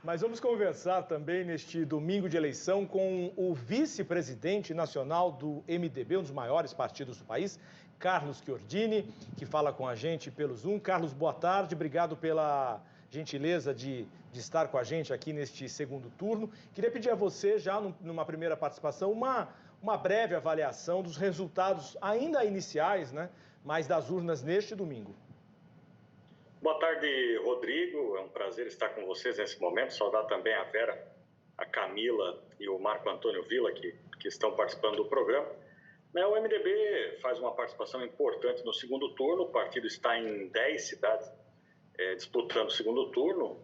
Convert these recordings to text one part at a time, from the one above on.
Mas vamos conversar também neste domingo de eleição com o vice-presidente nacional do MDB, um dos maiores partidos do país, Carlos Chiordini, que fala com a gente pelo Zoom. Carlos, boa tarde, obrigado pela gentileza de estar com a gente aqui neste segundo turno. Queria pedir a você, já numa primeira participação, uma breve avaliação dos resultados ainda iniciais, né, mas das urnas neste domingo. Boa tarde, Rodrigo. É um prazer estar com vocês nesse momento. Saudar também a Vera, a Camila e o Marco Antônio Villa, que estão participando do programa. O MDB faz uma participação importante no segundo turno. O partido está em 10 cidades disputando o segundo turno,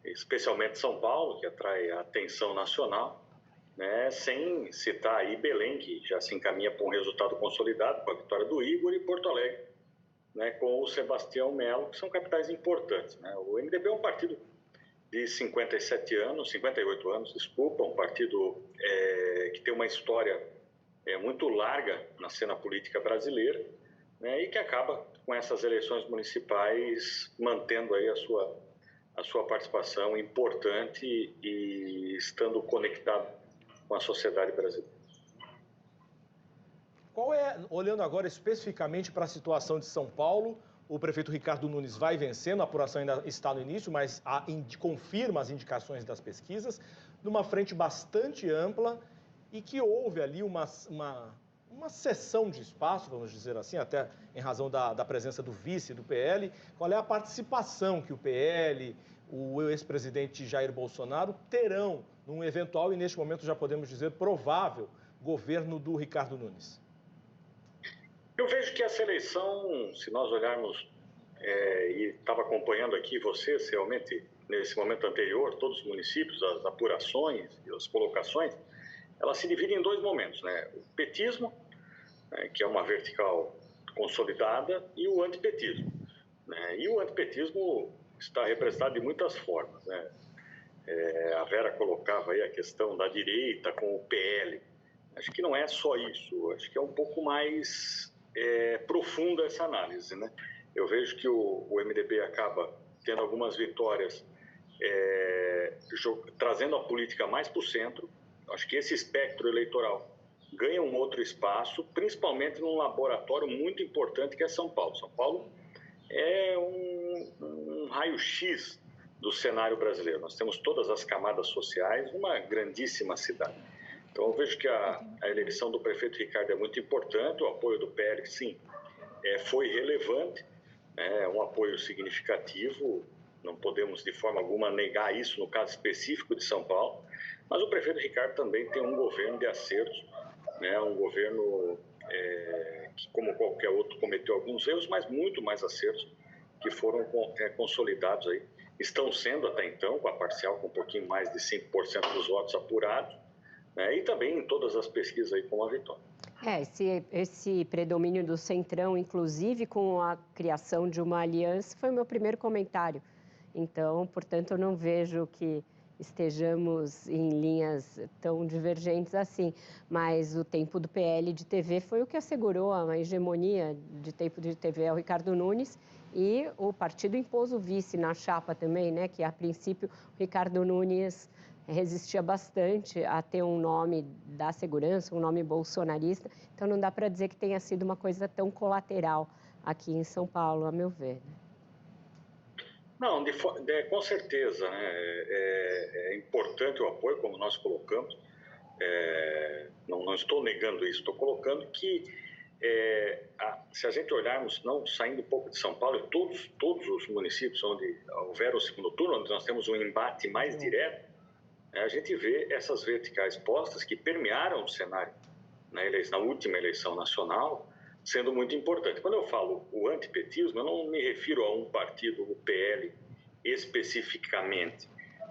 especialmente São Paulo, que atrai a atenção nacional, sem citar aí Belém, que já se encaminha para um resultado consolidado, com a vitória do Igor, e Porto Alegre, com o Sebastião Melo, que são capitais importantes. O MDB é um partido de 58 anos, um partido que tem uma história muito larga na cena política brasileira, e que acaba com essas eleições municipais mantendo aí a sua participação importante e estando conectado com a sociedade brasileira. Qual é, olhando agora especificamente para a situação de São Paulo, o prefeito Ricardo Nunes vai vencendo, a apuração ainda está no início, mas confirma as indicações das pesquisas, numa frente bastante ampla e que houve ali uma cessão de espaço, vamos dizer assim, até em razão da presença do vice do PL. Qual é a participação que o PL, o ex-presidente Jair Bolsonaro terão num eventual e, neste momento, já podemos dizer, provável governo do Ricardo Nunes? Eu vejo que essa eleição, se nós olharmos, e estava acompanhando aqui vocês, realmente, nesse momento anterior, todos os municípios, as apurações e as colocações, ela se divide em dois momentos, o petismo, que é uma vertical consolidada, e o antipetismo. E o antipetismo está representado de muitas formas. A Vera colocava aí a questão da direita com o PL. Acho que não é só isso, acho que é um pouco mais profunda essa análise. Eu vejo que o MDB acaba tendo algumas vitórias, trazendo a política mais para o centro. Acho que esse espectro eleitoral ganha um outro espaço, principalmente num laboratório muito importante que é São Paulo. São Paulo é um raio-x do cenário brasileiro. Nós temos todas as camadas sociais, uma grandíssima cidade. Então, eu vejo que a eleição do prefeito Ricardo é muito importante, o apoio do PL, sim, foi relevante, um apoio significativo, não podemos de forma alguma negar isso no caso específico de São Paulo, mas o prefeito Ricardo também tem um governo de acertos, um governo que, como qualquer outro, cometeu alguns erros, mas muito mais acertos que foram consolidados aí, estão sendo até então, com a parcial com um pouquinho mais de 5% dos votos apurados, e também em todas as pesquisas aí com a vitória. Esse predomínio do Centrão, inclusive com a criação de uma aliança, foi o meu primeiro comentário. Então, portanto, eu não vejo que estejamos em linhas tão divergentes assim, mas o tempo do PL de TV foi o que assegurou a hegemonia de tempo de TV ao Ricardo Nunes, e o partido impôs o vice na chapa também, que a princípio o Ricardo Nunes resistia bastante a ter um nome da segurança, um nome bolsonarista, então não dá para dizer que tenha sido uma coisa tão colateral aqui em São Paulo, a meu ver. Não, com certeza, é importante o apoio, como nós colocamos, não estou negando isso, estou colocando que se a gente olharmos, não saindo um pouco de São Paulo, todos os municípios onde houver o segundo turno, onde nós temos um embate mais direto, a gente vê essas verticais postas que permearam o cenário na última eleição nacional, sendo muito importante. Quando eu falo o antipetismo, eu não me refiro a um partido, o PL, especificamente.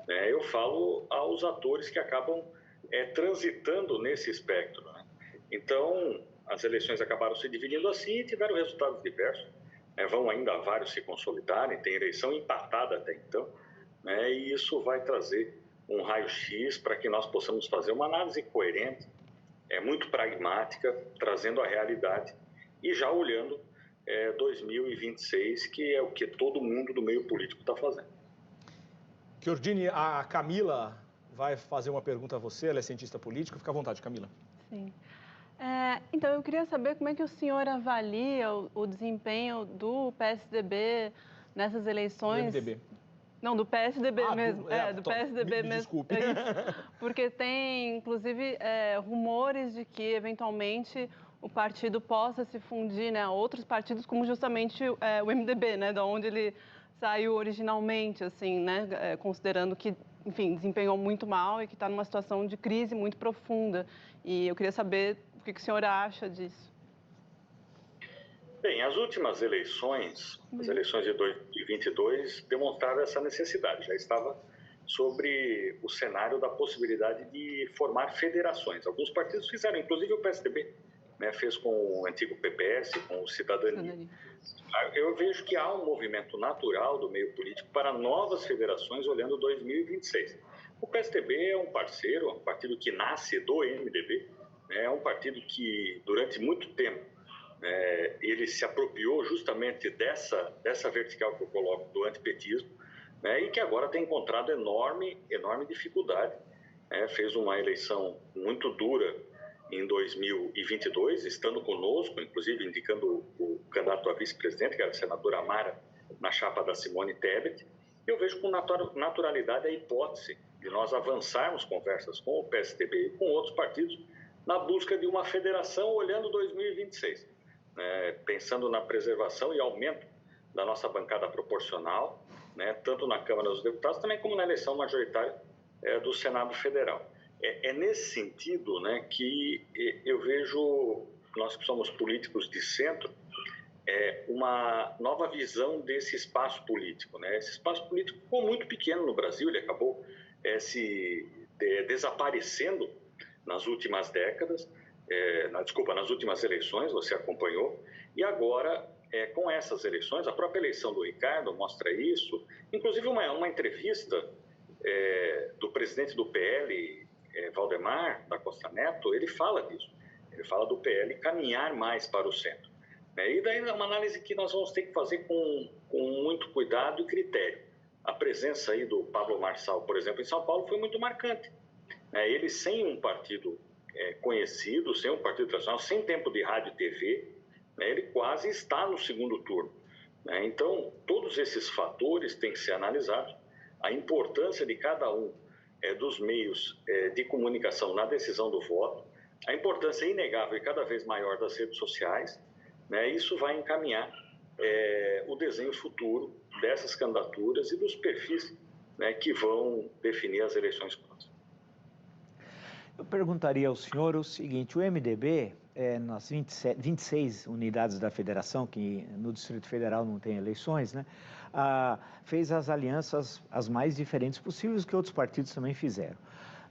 Eu falo aos atores que acabam transitando nesse espectro. Então, as eleições acabaram se dividindo assim e tiveram resultados diversos. Vão ainda vários se consolidarem, tem eleição empatada até então, e isso vai trazer um raio-x para que nós possamos fazer uma análise coerente, muito pragmática, trazendo a realidade e já olhando 2026, que é o que todo mundo do meio político está fazendo. Chiordini, a Camila vai fazer uma pergunta a você, ela é cientista política. Fica à vontade, Camila. Sim. Então, eu queria saber como é que o senhor avalia o desempenho do PSDB nessas eleições. Do MDB. Não, do PSDB mesmo. Do PSDB mesmo. Desculpe. Porque tem, inclusive, rumores de que, eventualmente, o partido possa se fundir, né, a outros partidos, como justamente o MDB, né, da onde ele saiu originalmente, assim, né, considerando que, enfim, desempenhou muito mal e que está numa situação de crise muito profunda. E eu queria saber o que o senhor acha disso. Bem, as últimas eleições, as eleições de 2022, demonstraram essa necessidade. Já estava sobre o cenário da possibilidade de formar federações. Alguns partidos fizeram, inclusive o PSDB, né, fez com o antigo PPS, com o Cidadania. Eu vejo que há um movimento natural do meio político para novas federações olhando 2026. O PSDB é um parceiro, é um partido que nasce do MDB, né, é um partido que, durante muito tempo, ele se apropriou justamente dessa vertical que eu coloco do antipetismo, né, e que agora tem encontrado enorme dificuldade. Fez uma eleição muito dura em 2022, estando conosco, inclusive indicando o candidato a vice-presidente, que era a senadora Amara, na chapa da Simone Tebet. Eu vejo com naturalidade a hipótese de nós avançarmos conversas com o PSDB e com outros partidos na busca de uma federação olhando 2026. Pensando na preservação e aumento da nossa bancada proporcional, né, tanto na Câmara dos Deputados, também como na eleição majoritária do Senado Federal. É nesse sentido, né, que eu vejo, nós que somos políticos de centro, uma nova visão desse espaço político. Né? Esse espaço político ficou muito pequeno no Brasil, ele acabou se desaparecendo nas últimas décadas, nas últimas eleições, você acompanhou, e agora, com essas eleições, a própria eleição do Ricardo mostra isso, inclusive uma entrevista do presidente do PL, Valdemar da Costa Neto, ele fala disso, ele fala do PL caminhar mais para o centro. E daí é uma análise que nós vamos ter que fazer com muito cuidado e critério. A presença aí do Pablo Marçal, por exemplo, em São Paulo foi muito marcante. Ele sem um partido conhecido, sem um partido tradicional, sem tempo de rádio e TV, ele quase está no segundo turno. Então, todos esses fatores têm que ser analisados. A importância de cada um dos meios de comunicação na decisão do voto, a importância inegável e cada vez maior das redes sociais, isso vai encaminhar o desenho futuro dessas candidaturas e dos perfis que vão definir as eleições próximas. Eu perguntaria ao senhor o seguinte: o MDB, nas 26 unidades da federação, que no Distrito Federal não tem eleições, né, fez as alianças as mais diferentes possíveis, que outros partidos também fizeram.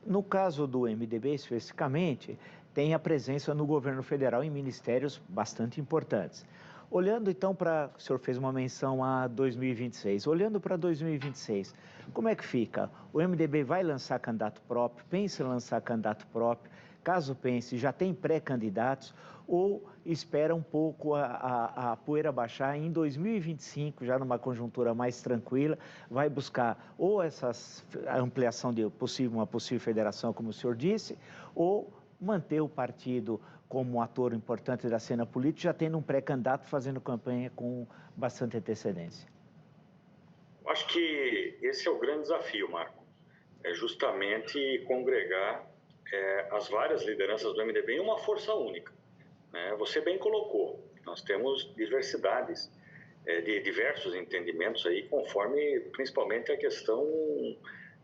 No caso do MDB, especificamente, tem a presença no governo federal em ministérios bastante importantes. Olhando então para, o senhor fez uma menção a 2026, olhando para 2026, como é que fica? O MDB vai lançar candidato próprio, pensa em lançar candidato próprio, caso pense, já tem pré-candidatos, ou espera um pouco a poeira baixar em 2025, já numa conjuntura mais tranquila, vai buscar ou a ampliação de uma possível federação, como o senhor disse, ou manter o partido como um ator importante da cena política, já tendo um pré-candidato fazendo campanha com bastante antecedência? Acho que esse é o grande desafio, Marco. É justamente congregar as várias lideranças do MDB em uma força única. Você bem colocou, nós temos diversidades de diversos entendimentos aí, conforme principalmente a questão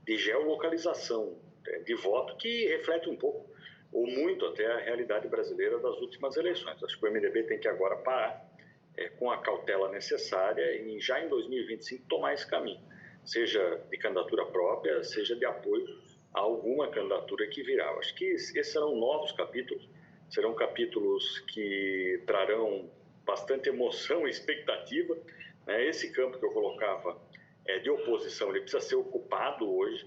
de geolocalização de voto, que reflete um pouco ou muito até a realidade brasileira das últimas eleições. Acho que o MDB tem que agora parar com a cautela necessária e já em 2025 tomar esse caminho, seja de candidatura própria, seja de apoio a alguma candidatura que virá. Acho que esses serão novos capítulos, serão capítulos que trarão bastante emoção e expectativa. Esse campo que eu colocava de oposição, ele precisa ser ocupado hoje.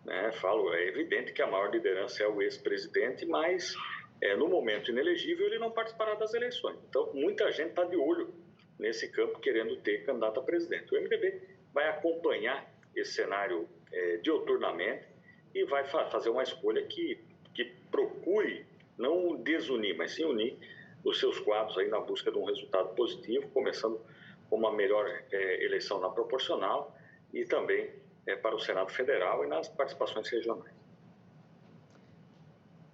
É evidente que a maior liderança é o ex-presidente, mas no momento inelegível ele não participará das eleições. Então, muita gente está de olho nesse campo querendo ter candidato a presidente. O MDB vai acompanhar esse cenário diuturnamente e vai fazer uma escolha que procure não desunir, mas sim unir os seus quadros aí na busca de um resultado positivo, começando com uma melhor eleição na proporcional e também para o Senado Federal e nas participações regionais.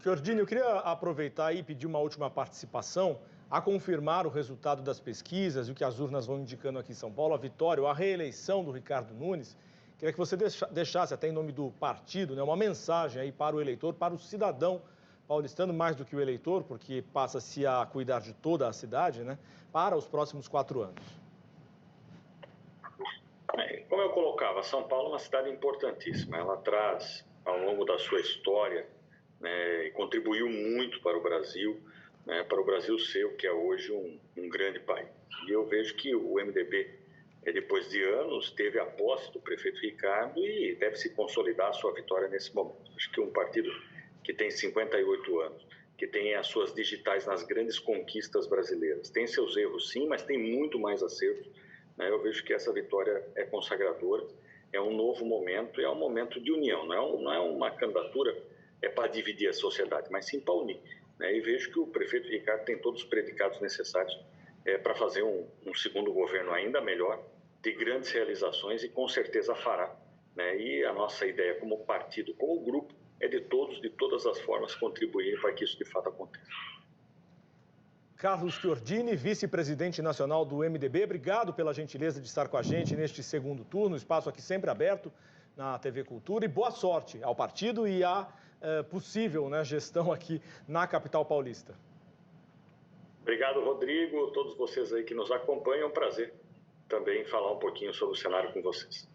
Giordini, eu queria aproveitar e pedir uma última participação a confirmar o resultado das pesquisas e o que as urnas vão indicando aqui em São Paulo, a vitória ou a reeleição do Ricardo Nunes. Queria que você deixasse, até em nome do partido, né, uma mensagem aí para o eleitor, para o cidadão paulistano, mais do que o eleitor, porque passa-se a cuidar de toda a cidade, né, para os próximos 4 anos. Como eu colocava, São Paulo é uma cidade importantíssima. Ela traz, ao longo da sua história, né, contribuiu muito para o Brasil, né, para o Brasil ser o que é hoje um grande país. E eu vejo que o MDB, depois de anos, teve a posse do prefeito Ricardo e deve se consolidar a sua vitória nesse momento. Acho que um partido que tem 58 anos, que tem as suas digitais nas grandes conquistas brasileiras, tem seus erros sim, mas tem muito mais acertos. Eu vejo que essa vitória é consagradora, é um novo momento, é um momento de união, não é uma candidatura para dividir a sociedade, mas sim para unir. E vejo que o prefeito Ricardo tem todos os predicados necessários para fazer um segundo governo ainda melhor, de grandes realizações e com certeza fará. E a nossa ideia como partido, como grupo, é de todos, de todas as formas, contribuir para que isso de fato aconteça. Carlos Giordini, vice-presidente nacional do MDB, obrigado pela gentileza de estar com a gente neste segundo turno, espaço aqui sempre aberto na TV Cultura, e boa sorte ao partido e à possível, né, gestão aqui na capital paulista. Obrigado, Rodrigo, todos vocês aí que nos acompanham, é um prazer também falar um pouquinho sobre o cenário com vocês.